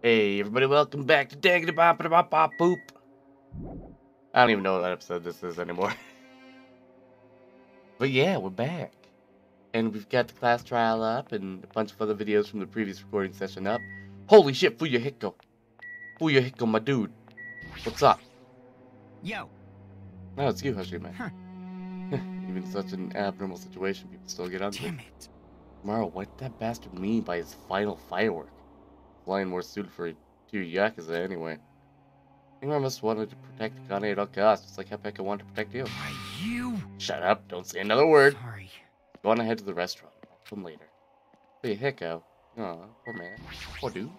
Hey, everybody, welcome back to Dangan Ronpa Boop. I don't even know what episode this is anymore. But yeah, we're back. And we've got the class trial up and a bunch of other videos from the previous recording session up. Holy shit, Fuyuhiko. Fuyuhiko, my dude. What's up? Yo. No, it's you, Hajime. Huh. Even in such an abnormal situation, people still get ugly. Damn it. Tomorrow, what did that bastard mean by his final firework? Flying more suited for two Yakuza anyway. Ingmar must have wanted to protect Akane at all costs, just like how Pekka wanted to protect you. Why, you? Shut up, don't say another word. Sorry. Go on ahead to the restaurant. I'll come later. Hey, Hiko. Aw, poor man. Poor dude.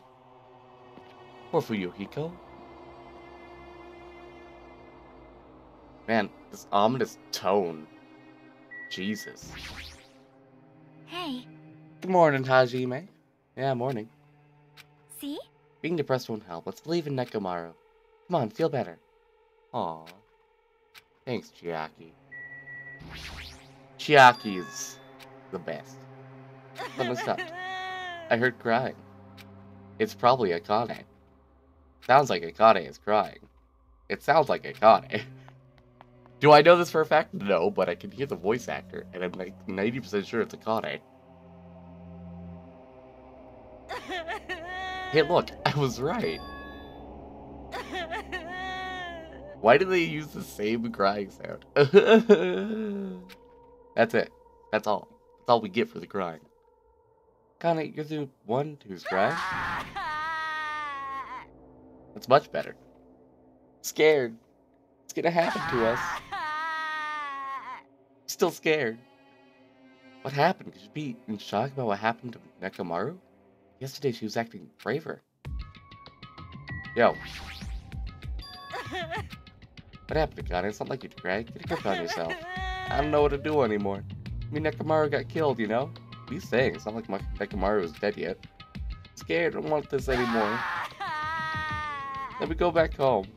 Poor Fuyuhiko. Man, this ominous tone. Jesus. Hey. Good morning, Hajime. Yeah, morning. See? Being depressed won't help. Let's believe in Nekomaru. Come on, feel better. Aw. Thanks, Chiaki. Chiaki's the best. Suddenly stopped. I heard crying. It's probably Akane. Sounds like Akane is crying. It sounds like Akane. Do I know this for a fact? No, but I can hear the voice actor, and I'm like 90% sure it's Akane. Hey, look, I was right. Why do they use the same crying sound? That's it. That's all. That's all we get for the crying. Akane, you're the one who's crying? That's much better. Scared. It's gonna happen to us. Still scared. What happened? Could you be in shock about what happened to Nekomaru? Yesterday she was acting braver. Yo. What happened, Akane? It's not like you cried. Get a grip on yourself. I don't know what to do anymore. I mean, Nekomaru got killed, you know? What are you saying? It's not like Nekomaru is dead yet. I'm scared. I don't want this anymore. Let me go back home.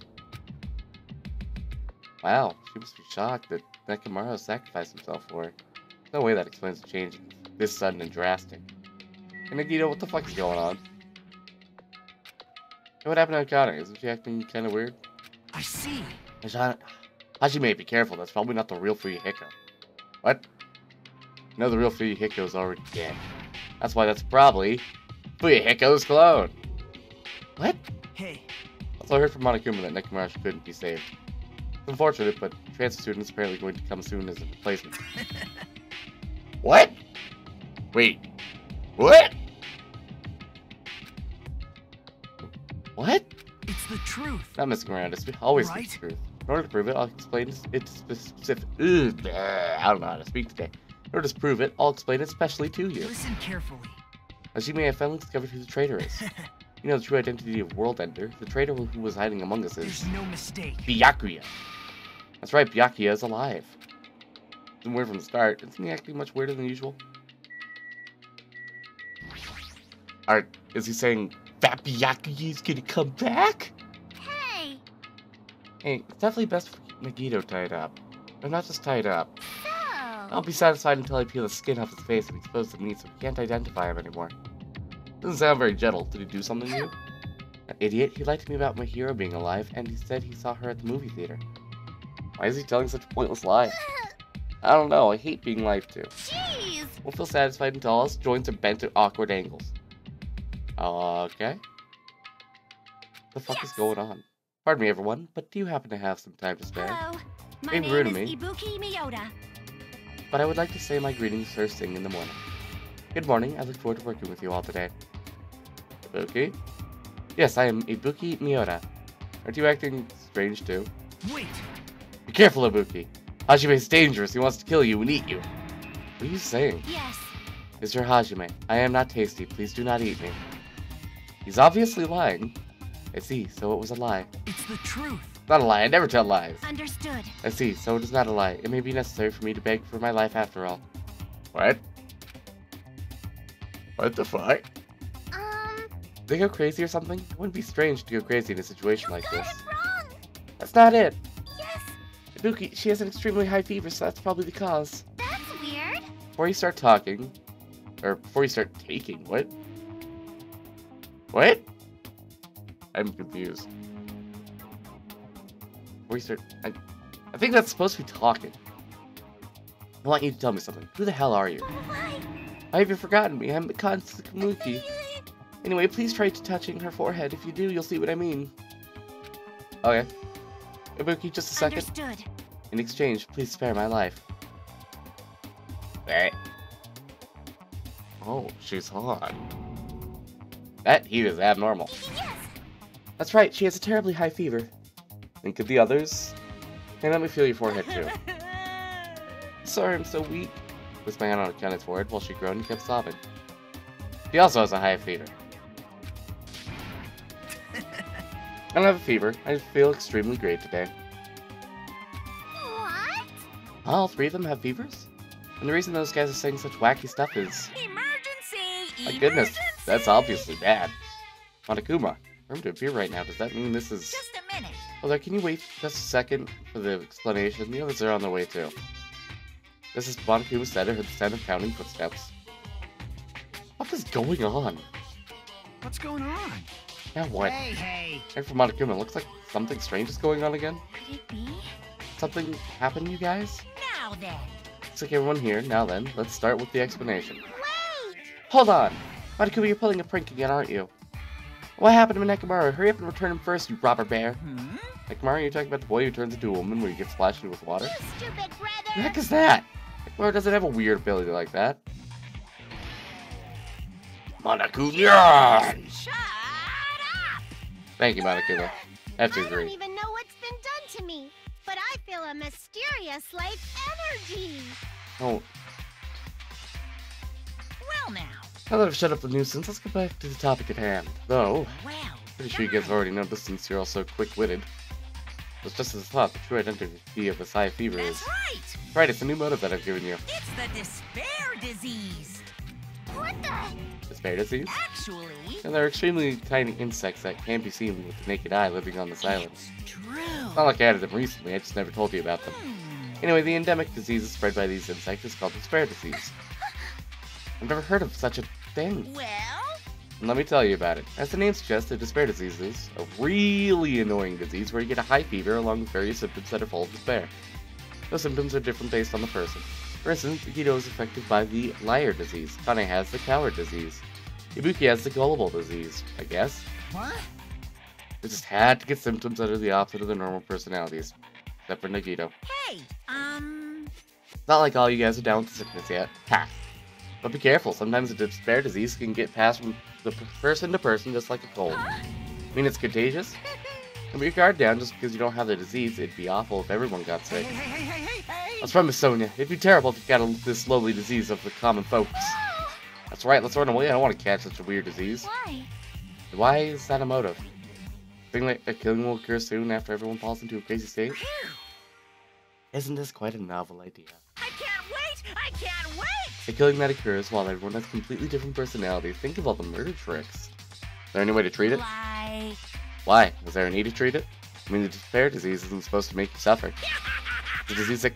Wow, she must be shocked that Nekomaru sacrificed himself for her. There's no way that explains the change this sudden and drastic. And Nagito, what the fuck is going on? Hey, what happened to Akane? Isn't she acting kind of weird? I see. Hajime, be careful. That's probably not the real Fuyuhiko. What? No, the real Fuyuhiko is already dead. That's why that's probably Fuyuhiko's clone. What? Hey. Also, I heard from Monokuma that Nekomaru couldn't be saved. It's unfortunate, but transfer student's apparently going to come soon as a replacement. What? Wait. What? What? It's the truth. Not messing around. It's always Right? the truth. In order to prove it, I'll explain it specific. I don't know how to speak today. In order to prove it, I'll explain it specially to you. Listen carefully. Hajime, I finally discovered who the traitor is. You know the true identity of World Ender. The traitor who was hiding among us is There's no mistake. Byakuya. That's right, Byakuya is alive. It's been weird from the start. Isn't he acting much weirder than usual? Is he saying that Byakuya is gonna come back? Hey. Hey, it's definitely best for Nagito tied up. Or not just tied up. So. I'll be satisfied until I peel the skin off his face and expose the meat so we can't identify him anymore. Doesn't sound very gentle. Did he do something to you? That idiot, he lied to me about my hero being alive, and he said he saw her at the movie theater. Why is he telling such a pointless lie? I don't know, I hate being lied to. Jeez. We'll feel satisfied until all his joints are bent at awkward angles. Okay. The fuck is going on? Pardon me, everyone, but do you happen to have some time to spare? Hello. My Being name rude is to me. Ibuki Miyoda. But I would like to say my greetings first thing in the morning. Good morning, I look forward to working with you all today. Ibuki? Yes, I am Ibuki Miyoda. Aren't you acting strange too? Wait. Be careful, Ibuki. Hajime is dangerous, he wants to kill you and eat you. What are you saying? Yes. Mr. Hajime, I am not tasty, please do not eat me. He's obviously lying. I see, so it was a lie. It's the truth. Not a lie, I never tell lies. Understood. I see, so it is not a lie. It may be necessary for me to beg for my life after all. What? What the fuck? They go crazy or something? It wouldn't be strange to go crazy in a situation like this. Wrong. That's not it. Yes. Ibuki, she has an extremely high fever, so that's probably the cause. That's weird. Before you start talking, or before you start taking, what? What? I'm confused. Research. I think that's supposed to be talking. I want you to tell me something. Who the hell are you? Why? Why have you forgotten me? I'm Kamuki. Anyway, please try touching her forehead. If you do, you'll see what I mean. Okay. Ibuki, just a second. Understood. In exchange, please spare my life. Alright. Oh, she's hot. That heat is abnormal. Yes. That's right, she has a terribly high fever. And could the others? Hey, let me feel your forehead too. Sorry, I'm so weak. Placed my hand on Akane's forehead while she groaned and kept sobbing. She also has a high fever. I don't have a fever. I feel extremely great today. What? All three of them have fevers? And the reason those guys are saying such wacky stuff is... Emergency! My goodness, that's obviously bad. Monokuma, room to appear right now. Does that mean this is... Just a minute. Although, can you wait just a second for the explanation? The others are on their way too. This is Monokuma said. I heard the sound of counting footsteps. What is going on? What's going on? Now what? Hey! And for Monokuma, it looks like something strange is going on again. Could it be? Something happened, you guys? Now then. Looks like everyone here. Now then, let's start with the explanation. Wait! Hold on! Monokuma, you're pulling a prank again, aren't you? What happened to Nekomaru? Hurry up and return him first, you robber bear. Nekomaru, you're talking about the boy who turns into a woman when he gets splashed with water? You stupid brother! What the heck is that? Nekomaru doesn't have a weird ability like that. Monokuma! Shut up! Thank you, Monokuma. I have to I don't agree. even know what's been done to me, but I feel a mysterious life energy. Oh, Well now. now that I've shut up the nuisance, let's get back to the topic at hand. Though, Well. pretty sure you guys have already noticed since you're all so quick-witted. It's just as I thought, the true identity of this high fever is... That's right. Right, it's a new motive that I've given you. It's the despair disease. What the? Despair disease? Actually, And they're extremely tiny insects that can't be seen with the naked eye living on this island. true. It's not like I added them recently, I just never told you about them. Anyway, the endemic disease spread by these insects is called despair disease. I've never heard of such a thing. Well, And let me tell you about it. As the name suggests, the despair disease is a really annoying disease where you get a high fever along with various symptoms that are full of despair. Those symptoms are different based on the person. For instance, Akito is affected by the liar disease. Kane has the coward disease. Ibuki has the gullible disease, I guess. What? They just had to get symptoms that are the opposite of their normal personalities. Except for Nagito. hey, It's not like all you guys are down with the sickness yet. Ha! But be careful, sometimes the despair disease can get passed from the person to person just like a cold. I mean, it's contagious. And put your guard down just because you don't have the disease. It'd be awful if everyone got sick. Let's promise Sonia, it'd be terrible if you got this lowly disease of the common folks. That's right, let's run away. I don't want to catch such a weird disease. why? Why is that a motive? Think like a killing will occur soon after everyone falls into a crazy state? Isn't this quite a novel idea? I can't wait! I can't wait! A killing that occurs while everyone has completely different personalities. Think of all the murder tricks. Is there any way to treat it? Like... Why? Is there a need to treat it? I mean, the despair disease isn't supposed to make you suffer. The disease that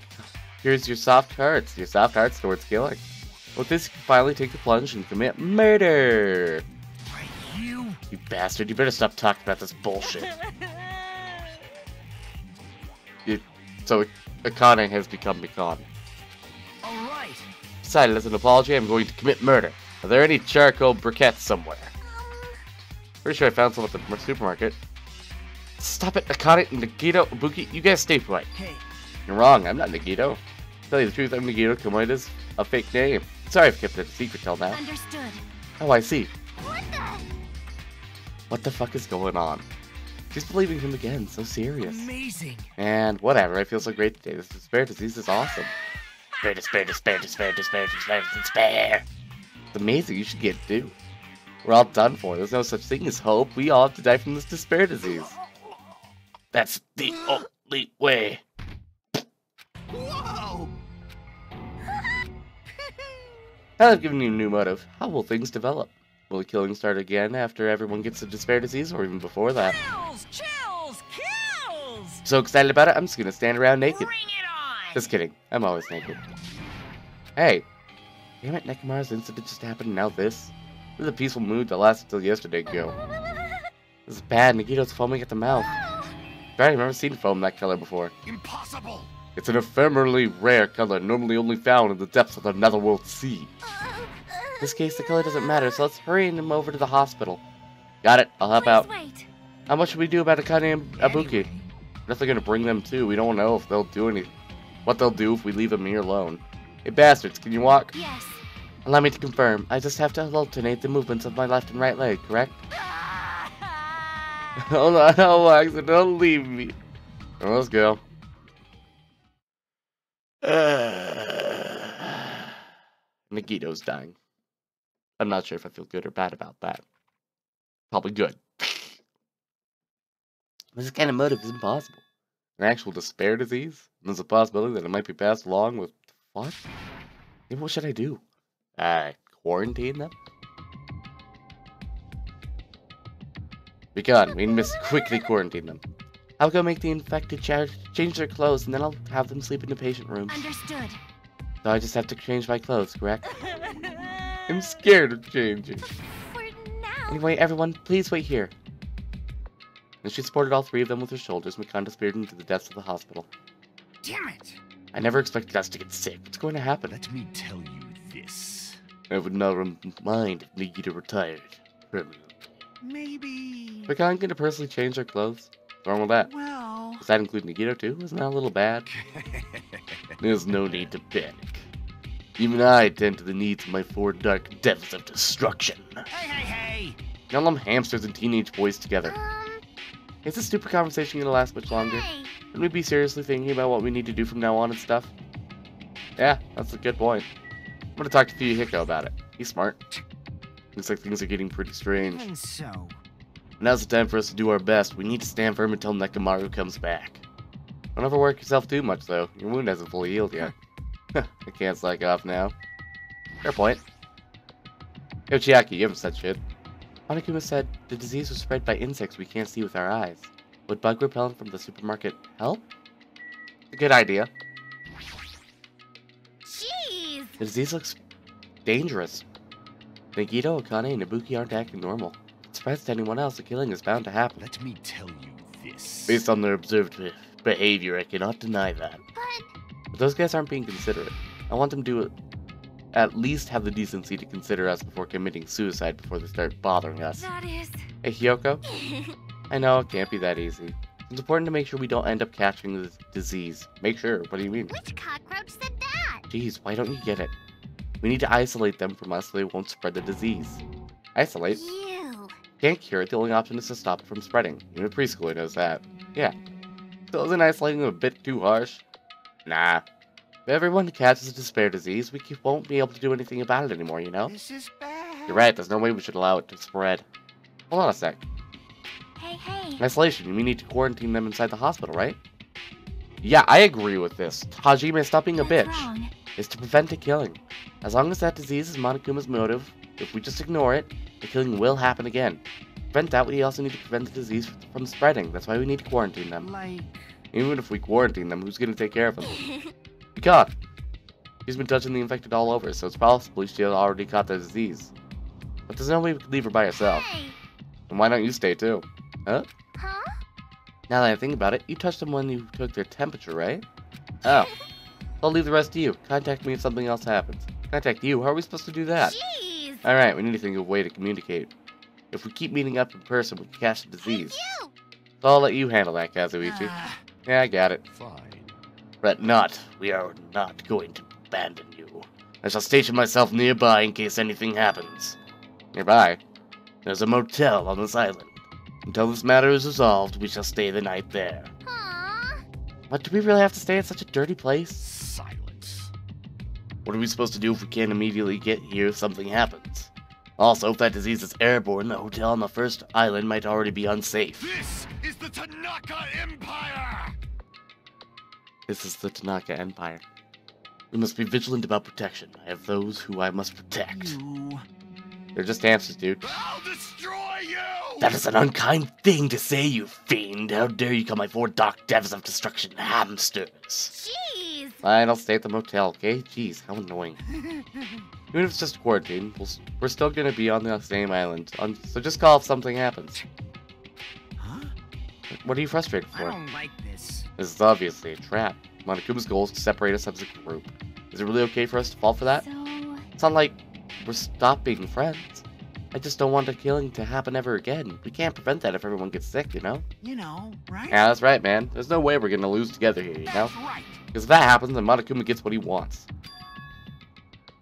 cures your soft hearts towards killing. With this, you can finally take the plunge and commit murder. You? You bastard, you better stop talking about this bullshit. So, Akane has become Mikon. Alright. Decided as an apology, I'm going to commit murder. Are there any charcoal briquettes somewhere? Pretty sure I found some at the supermarket. Stop it, Akane, Nagito, Ibuki, you guys stay put. Hey. You're wrong, I'm not Nagito. To tell you the truth, I'm Nagito Komoda is a fake name. Sorry I've kept it a secret till now. Understood. Oh, I see. What the? What the fuck is going on? She's believing him again, so serious. Amazing. And whatever, I feel so great today. This despair disease is awesome. Despair. It's amazing, you should get it too. We're all done for. There's no such thing as hope. We all have to die from this despair disease. That's the only way. Whoa! Now that I've given you a new motive, how will things develop? Will the killing start again after everyone gets the despair disease, or even before that? Chills! Kills! So excited about it, I'm just gonna stand around naked. Bring it on! Just kidding, I'm always naked. Hey! Damn it, Nekomaru's incident just happened, and now this? This is a peaceful mood that lasted till yesterday ago. This is bad. Nagito's foaming at the mouth. Right, I've never seen foam that color before. Impossible! It's an ephemerally rare color, normally only found in the depths of the netherworld sea. In this case, the color doesn't matter, so let's hurry him over to the hospital. Got it, I'll help out. Wait. How much should we do about Akane and Ibuki? We're definitely gonna bring them too. We don't know if they'll do what they'll do if we leave them here alone. Hey bastards, can you walk? Yes. Allow me to confirm. I just have to alternate the movements of my left and right leg, correct? Hold on, Alex, don't leave me. Well, let's go. Nagito's dying. I'm not sure if I feel good or bad about that. Probably good. This kind of motive is impossible. An actual despair disease? There's a possibility that it might be passed along with... What? Maybe what should I do? Quarantine them? Be gone. We must quickly quarantine them. I'll go make the infected change their clothes, and then I'll have them sleep in the patient room. Understood. So I just have to change my clothes, correct? I'm scared of changing. For now. Anyway, everyone, please wait here. And she supported all three of them with her shoulders, and Mikanda disappeared into the depths of the hospital. Damn it! I never expected us to get sick. What's going to happen? Let me tell you this. I would not mind if Nagito retired. Maybe... Mikanda going to personally change their clothes? What's wrong with that? Well... Does that include Nagito too? Isn't that a little bad? There's no need to panic. Even I attend to the needs of my four dark devils of destruction. Hey! Now them hamsters and teenage boys together. Is this stupid conversation gonna last much longer? Hey. Shouldn't we be seriously thinking about what we need to do from now on and stuff? Yeah, that's a good point. I'm gonna talk to Fuyuhiko about it. He's smart. Looks like things are getting pretty strange. And so... Now's the time for us to do our best. We need to stand firm until Nekomaru comes back. Don't overwork yourself too much, though. Your wound hasn't fully healed yet. I can't slack off now. Fair point. Yo, Chiaki, you haven't said shit. Monokuma said the disease was spread by insects we can't see with our eyes. Would bug repellent from the supermarket help? A good idea. Jeez. The disease looks dangerous. Nagito, Akane, and Ibuki aren't acting normal. If it spreads to anyone else, the killing is bound to happen. Let me tell you this. Based on their observed behavior, I cannot deny that. But those guys aren't being considerate. I want them to at least have the decency to consider us before committing suicide before they start bothering us. That is... Hey, Hyoko? I know, it can't be that easy. It's important to make sure we don't end up catching this disease. Make sure? What do you mean? Which cockroach said that? Jeez, why don't you get it? We need to isolate them from us so they won't spread the disease. Isolate? You. Can't cure it, the only option is to stop it from spreading. Even a preschooler knows that. Yeah. So isn't isolating them a bit too harsh? Nah. If everyone catches a despair disease, we won't be able to do anything about it anymore, you know? This is bad. You're right, there's no way we should allow it to spread. Hold on a sec. Hey. Isolation, we need to quarantine them inside the hospital, right? Yeah, I agree with this. Hajime, stop being a What's bitch. wrong? Is to prevent the killing. As long as that disease is Monokuma's motive, if we just ignore it, the killing will happen again. To prevent that, we also need to prevent the disease from spreading. That's why we need to quarantine them. Like... Even if we quarantine them, who's gonna take care of them? We can't. She's been touching the infected all over, so it's possible she has already caught the disease. But there's no way we could leave her by herself. Hey. And why don't you stay too? Huh? Huh? Now that I think about it, you touched them when you took their temperature, right? Oh. I'll leave the rest to you. Contact me if something else happens. Contact you? How are we supposed to do that? Jeez. Alright, we need to think of a way to communicate. If we keep meeting up in person, we can catch the disease. You. So I'll let you handle that, Kazuichi. Yeah, I got it. Fine. Fret not. We are not going to abandon you. I shall station myself nearby in case anything happens. Nearby? There's a motel on this island. Until this matter is resolved, we shall stay the night there. Aww. What, do we really have to stay at such a dirty place? Silence. What are we supposed to do if we can't immediately get here if something happens? Also, if that disease is airborne, the hotel on the first island might already be unsafe. This is the Tanaka Empire! This is the Tanaka Empire. We must be vigilant about protection. I have those who I must protect. You... They're just hamsters, dude. I'll destroy you! That is an unkind thing to say, you fiend. How dare you call my four dark devils of destruction hamsters? Jeez. Fine, I'll stay at the motel, okay? Jeez, how annoying. Even if it's just quarantine, we're still gonna be on the same island. So just call if something happens. What are you frustrated I for? don't like this. This is obviously a trap. Monokuma's goal is to separate us as a group. Is it really okay for us to fall for that? So, It's not like we're stop being friends. I just don't want the killing to happen ever again. We can't prevent that if everyone gets sick, you know? You know, right? Yeah, that's right, man. There's no way we're gonna lose together here, you know? That's right. Because if that happens, then Monokuma gets what he wants.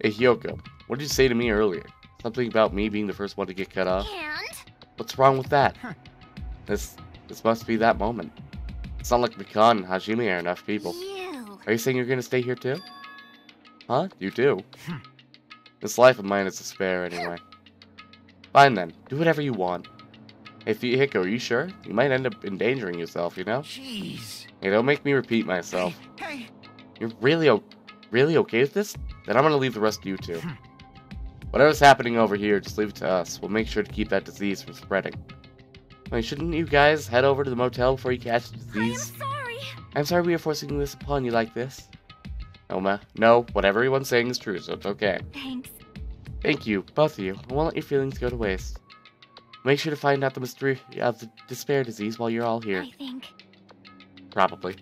Hey, Hyoko, what did you say to me earlier? Something about me being the first one to get cut off? and? What's wrong with that? Huh. This must be that moment. It's not like Mikan and Hajime are enough people. You. Are you saying you're gonna stay here too? Huh? You do? Hmm. This life of mine is to spare anyway. Fine then, do whatever you want. Hey Hiko, are you sure? You might end up endangering yourself, you know? Jeez. Hey, don't make me repeat myself. Hey. You're really okay with this? Then I'm gonna leave the rest of you two. Hmm. Whatever's happening over here, just leave it to us. We'll make sure to keep that disease from spreading. Wait, shouldn't you guys head over to the motel before you catch the disease? I'm sorry. I'm sorry we are forcing this upon you like this. No, whatever everyone's saying is true, so it's okay. Thanks. Thank you, both of you. I won't let your feelings go to waste. Make sure to find out the mystery of the despair disease while you're all here. I think. Probably.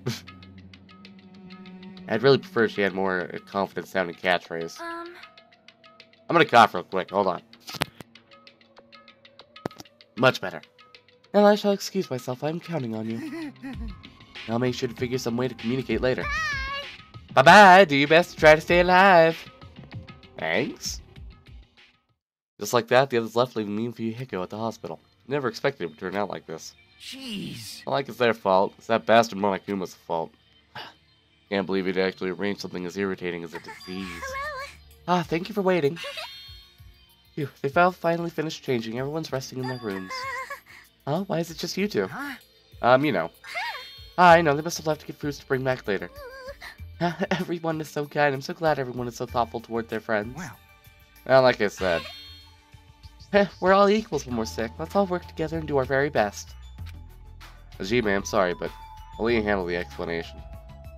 I'd really prefer if she had more confident sounding catchphrase. I'm gonna cough real quick, hold on. Much better. Now I shall excuse myself, I'm counting on you. I'll make sure to figure some way to communicate later. Bye-bye, do your best to try to stay alive. Thanks. Just like that, the others left, leaving me and Hiko at the hospital. Never expected it to turn out like this. Jeez. Not like it's their fault, it's that bastard Monokuma's fault. Can't believe he'd actually arranged something as irritating as a disease. Hello. Ah, thank you for waiting. Phew, they finally finished changing, everyone's resting in their rooms. Huh? Why is it just you two? Huh? You know. I know, they must have left to get fruits to bring back later. Everyone is so kind. I'm so glad everyone is so thoughtful toward their friends. Well, like I said, we're all equals when we're sick. Let's all work together and do our very best. Hajime, I'm sorry, but I'll let you handle the explanation.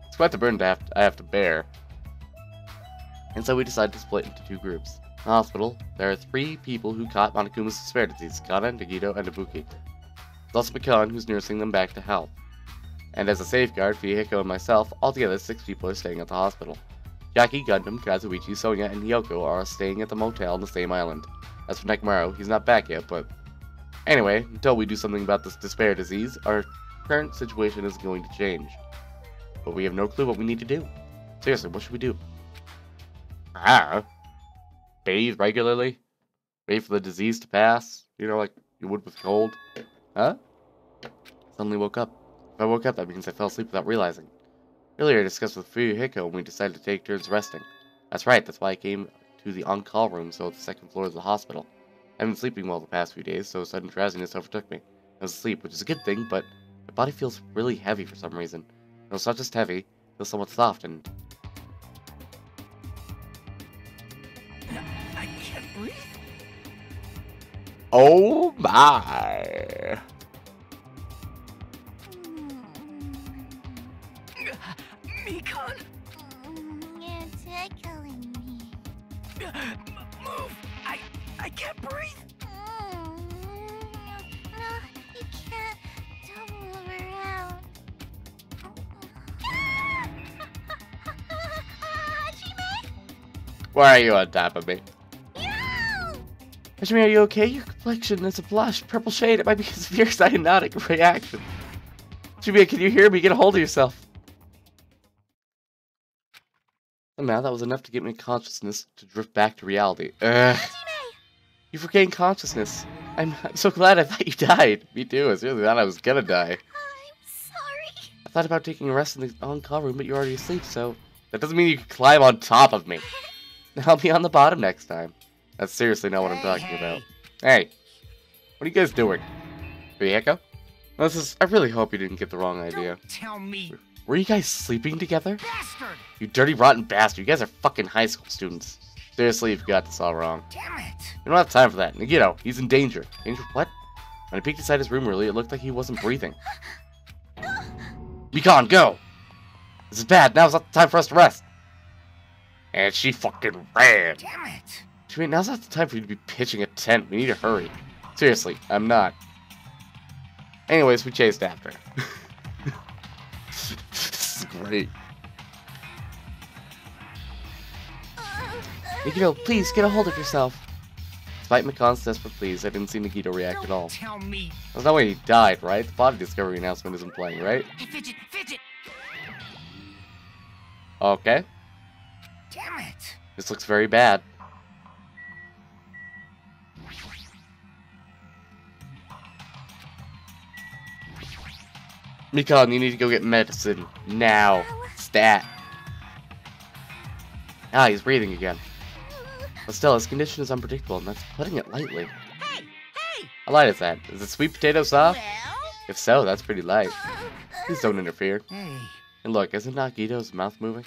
It's quite the burden I have to bear. And so we decided to split into two groups. In the hospital, there are 3 people who caught Monokuma's despair disease: Kana, Nagito, and Ibuki. There's also Mikan, who's nursing them back to health. And as a safeguard for Hiko and myself, altogether 6 people are staying at the hospital. Yaki, Gundam, Kazuichi, Sonia, and Hyoko are staying at the motel on the same island. As for Nekomaru, he's not back yet, but... Anyway, until we do something about this despair disease, our current situation is going to change. But we have no clue what we need to do. Seriously, what should we do? Bathe regularly? Wait for the disease to pass? You know, like you would with cold? Huh? Suddenly woke up. If I woke up, that means I fell asleep without realizing. Earlier I discussed with Hiko and we decided to take turns resting. That's right, that's why I came to the on-call room, so at the 2nd floor of the hospital. I've been sleeping well the past few days, so sudden drowsiness overtook me. I was asleep, which is a good thing, but my body feels really heavy for some reason. No, it's not just heavy, it feels somewhat soft and... I can't breathe. Oh my! Mikan, You're tickling me. move. I can't breathe. No, you can't. Don't move around. Hajime? Why are you on top of me? No! Hajime, are you okay? Your complexion is a blush, purple shade. It might be because of your cyanotic reaction. Hajime, can you hear me? Get a hold of yourself. And now that was enough to get me consciousness to drift back to reality. Ugh. You've regained consciousness. I'm so glad. I thought you died. Me too. I really thought I was gonna die. I'm sorry. I thought about taking a rest in the on-call room, but you're already asleep, so... That doesn't mean you can climb on top of me. I'll be on the bottom next time. That's seriously not what I'm talking about. Hey, what are you guys doing? Hiko? I really hope you didn't get the wrong idea. Don't tell me, Were you guys sleeping together? bastard. You dirty, rotten bastard. You guys are fucking high school students. Seriously, you've got this all wrong. Damn it. You don't have time for that. Nagito, he's in danger. Danger what? When I peeked inside his room earlier, it looked like he wasn't breathing. Mikan, go! This is bad. Now's not the time for us to rest. And she fucking ran. Damn it. Jimmy, now's not the time for you to be pitching a tent. We need to hurry. Seriously, I'm not. Anyways, we chased after her. This is great. Nagito, please get a hold of yourself. Despite Mikan's desperate pleas, I didn't see Nagito react at all. Tell me. That's not when he died, right? The body discovery announcement isn't playing, right? Hey, Fidget, Fidget. Okay. Damn it. This looks very bad. Mikan, you need to go get medicine. Now. Stat. Ah, he's breathing again. But still, his condition is unpredictable, and that's putting it lightly. Hey, hey. How light is that? Is it sweet potato soft? Well? If so, that's pretty light. Please don't interfere. Hey. And look, isn't Nagito's mouth moving?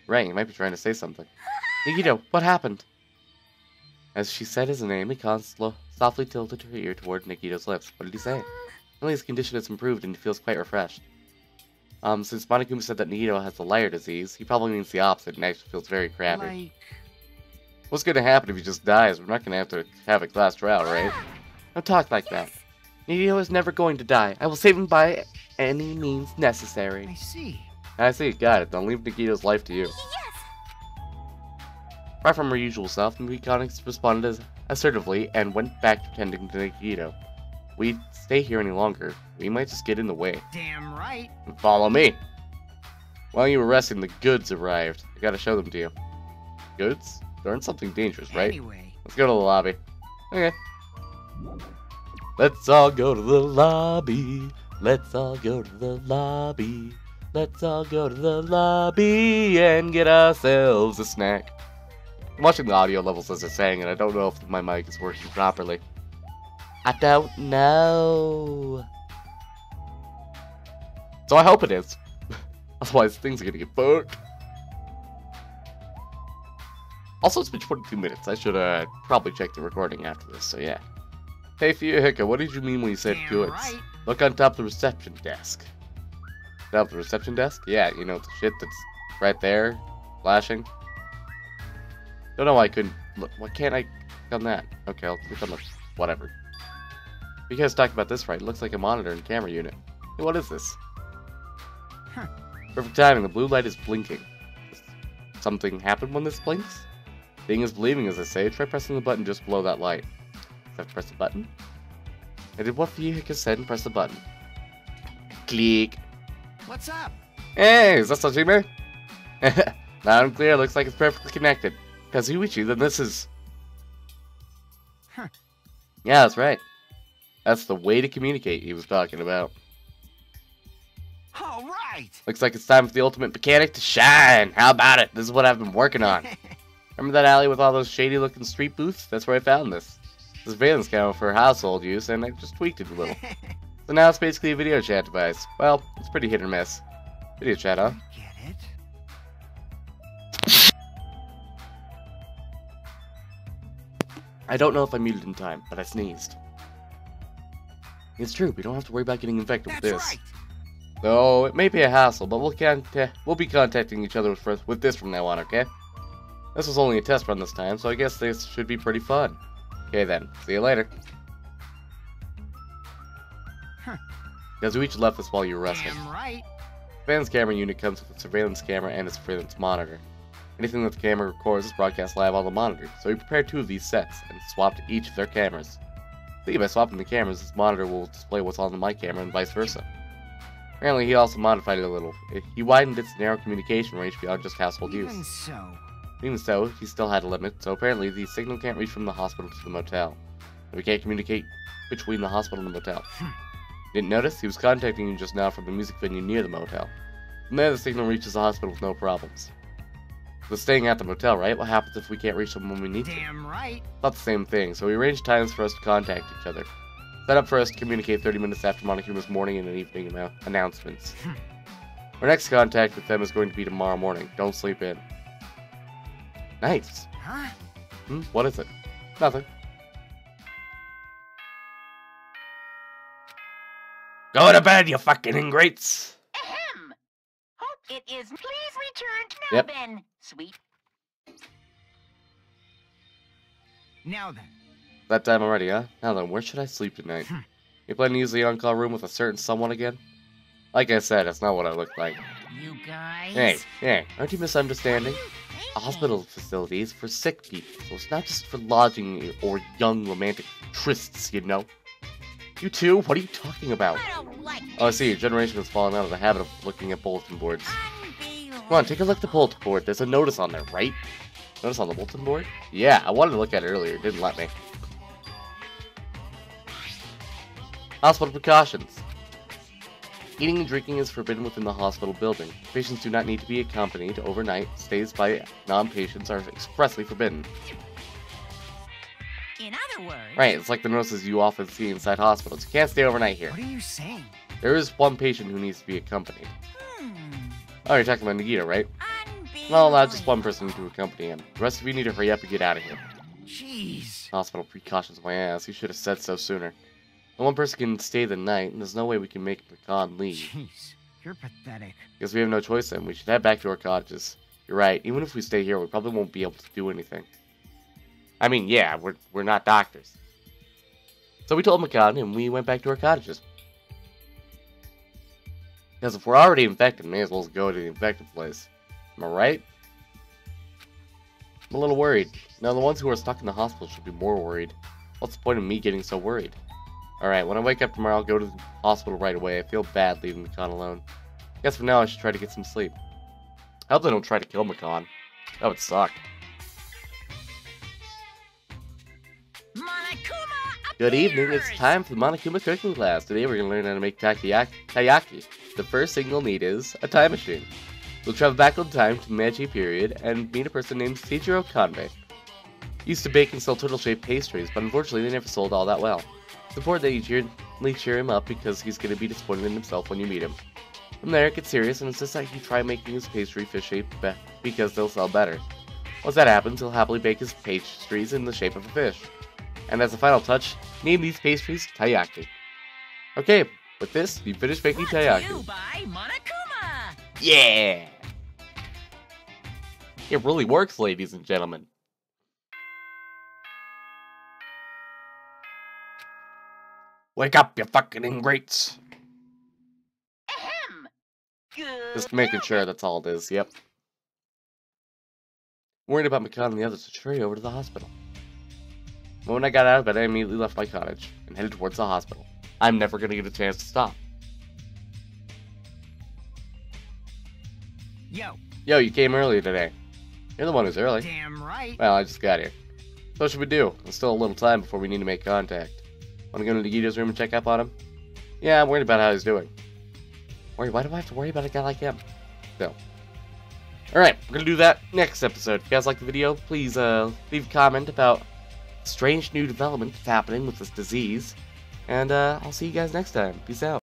Right, he might be trying to say something. Nagito, what happened? As she said his name, Mikan softly tilted her ear toward Nagito's lips. What did he say? Only his condition has improved and he feels quite refreshed. Since Monokuma said that Nagito has the liar disease, he probably means the opposite and actually feels very crappy. Like... What's gonna happen if he just dies? We're not gonna have to have a class trial, right? Don't talk like that. Nagito is never going to die. I will save him by any means necessary. I see. I see, got it. Don't leave Nagito's life to you. Yes. Apart from her usual self, Mikana responded assertively and went back to tending to Nagito. If we stay here any longer, we might just get in the way. Damn right. And follow me. While you were resting, the goods arrived. I gotta show them to you. Goods? They aren't something dangerous, right? Anyway. Let's go to the lobby. Okay. Let's all go to the lobby. Let's all go to the lobby. Let's all go to the lobby and get ourselves a snack. I'm watching the audio levels as they're saying it. I don't know if my mic is working properly. I don't know. So I hope it is. Otherwise, things are gonna get fucked. Also, it's been 22 minutes. I should probably check the recording after this, so yeah. Hey, Fuyuhiko, what did you mean when you said Damn goods? right. Look on top of the reception desk. Top of the reception desk? Yeah, you know, the shit that's right there, flashing. Don't know why I couldn't look. Why can't I click on that? Okay, I'll click on the whatever. You guys talked about this right. It looks like a monitor and camera unit. Hey, what is this? Huh. Perfect timing. The blue light is blinking. Does something happen when this blinks? Seeing is believing, as I say. Try pressing the button just below that light. I have to press the button? I did what Fuyuhiko said and press the button. Click. What's up? Hey, is that Sojime? Loud and clear. Looks like it's perfectly connected. Kazuichi, then this is... Huh. Yeah, that's right. That's the way to communicate he was talking about. All right. Looks like it's time for the ultimate mechanic to shine. How about it? This is what I've been working on. Remember that alley with all those shady-looking street booths? That's where I found this. This surveillance camera for household use, and I just tweaked it a little. So now it's basically a video chat device. Well, it's pretty hit or miss. Video chat, huh? Get it? I don't know if I muted in time, but I sneezed. It's true, we don't have to worry about getting infected with That's this. right. Though it may be a hassle, but we'll be contacting each other with this from now on, okay? This was only a test run this time, so I guess this should be pretty fun. Okay then, see you later. Huh. Kazuichi left us while you were resting. Damn right. Surveillance camera unit comes with a surveillance camera and a surveillance monitor. Anything that the camera records is broadcast live on the monitor, so we prepared 2 of these sets and swapped each of their cameras. See, by swapping the cameras, this monitor will display what's on my camera and vice versa. Apparently, he also modified it a little. He widened its narrow communication range beyond just household use. Even so, he still had a limit, so apparently the signal can't reach from the hospital to the motel. And we can't communicate between the hospital and the motel. Didn't notice? He was contacting you just now from the music venue near the motel. From there, the signal reaches the hospital with no problems. But staying at the motel, right? What happens if we can't reach them when we need to? Damn right. Not the same thing, so we arranged times for us to contact each other. Set up for us to communicate 30 minutes after Monokuma's morning and evening announcements. Our next contact with them is going to be tomorrow morning. Don't sleep in. Nice. Huh? What is it? Nothing. Go to bed, you fucking ingrates! Ahem. Hope it is. Please return now Yep. then, sweet. Now then. That time already, huh? Now then, where should I sleep tonight? You plan to use the on-call room with a certain someone again? Like I said, that's not what I look like. You guys. Hey, aren't you misunderstanding? A hospital facility is for sick people, so it's not just for lodging or young romantic trysts, you know? You too? What are you talking about? I don't like Oh, I see, your generation has fallen out of the habit of looking at bulletin boards. Come on, take a look at the bulletin board. There's a notice on there, right? Notice on the bulletin board? Yeah, I wanted to look at it earlier. It didn't let me. Hospital precautions. Eating and drinking is forbidden within the hospital building. Patients do not need to be accompanied overnight. Stays by non-patients are expressly forbidden. In other words... Right, it's like the notices you often see inside hospitals. You can't stay overnight here. What are you saying? There is one patient who needs to be accompanied. Oh, you're talking about Nagita, right? Well, allow just one person to accompany him. The rest of you need to hurry up and get out of here. Jeez. Hospital precautions, my ass. You should have said so sooner. No one person can stay the night, and there's no way we can make Pecan leave. Jeez. You're pathetic. Because we have no choice then. We should head back to our cottages. You're right. Even if we stay here, we probably won't be able to do anything. I mean, yeah, we're not doctors. So we told Pecan, and we went back to our cottages. Because if we're already infected, may as well go to the infected place. Am I right? I'm a little worried. Now, the ones who are stuck in the hospital should be more worried. What's the point of me getting so worried? Alright, when I wake up tomorrow, I'll go to the hospital right away. I feel bad leaving Macan alone. Guess for now, I should try to get some sleep. I hope they don't try to kill Macan. That would suck. Good evening, it's time for the Monokuma cooking class. Today we're going to learn how to make taiyaki. The first thing you'll need is a time machine. We'll travel back in time to the Meiji period and meet a person named Seijiro Kanbei. He used to bake and sell turtle-shaped pastries, but unfortunately they never sold all that well. It's important that you gently cheer him up because he's going to be disappointed in himself when you meet him. From there, it gets serious and insists that he try making his pastry fish-shaped because they'll sell better. Once that happens, he'll happily bake his pastries in the shape of a fish. And as a final touch, name these pastries taiyaki. Okay, with this, you finish making taiyaki. Yeah! It really works, ladies and gentlemen. Wake up, you fucking ingrates! Ahem. Good. Just making sure that's all it is, yep. Worried about Macan and the others, so hurry over to the hospital. The moment I got out of bed, I immediately left my cottage and headed towards the hospital. I'm never gonna get a chance to stop. Yo, you came early today. You're the one who's early. damn right. Well, I just got here. So what should we do? There's still a little time before we need to make contact. Want to go into Nagita's room and check up on him? Yeah, I'm worried about how he's doing. Why do I have to worry about a guy like him? No. Alright, we're gonna do that next episode. If you guys like the video, please leave a comment about strange new developments happening with this disease. And I'll see you guys next time. Peace out.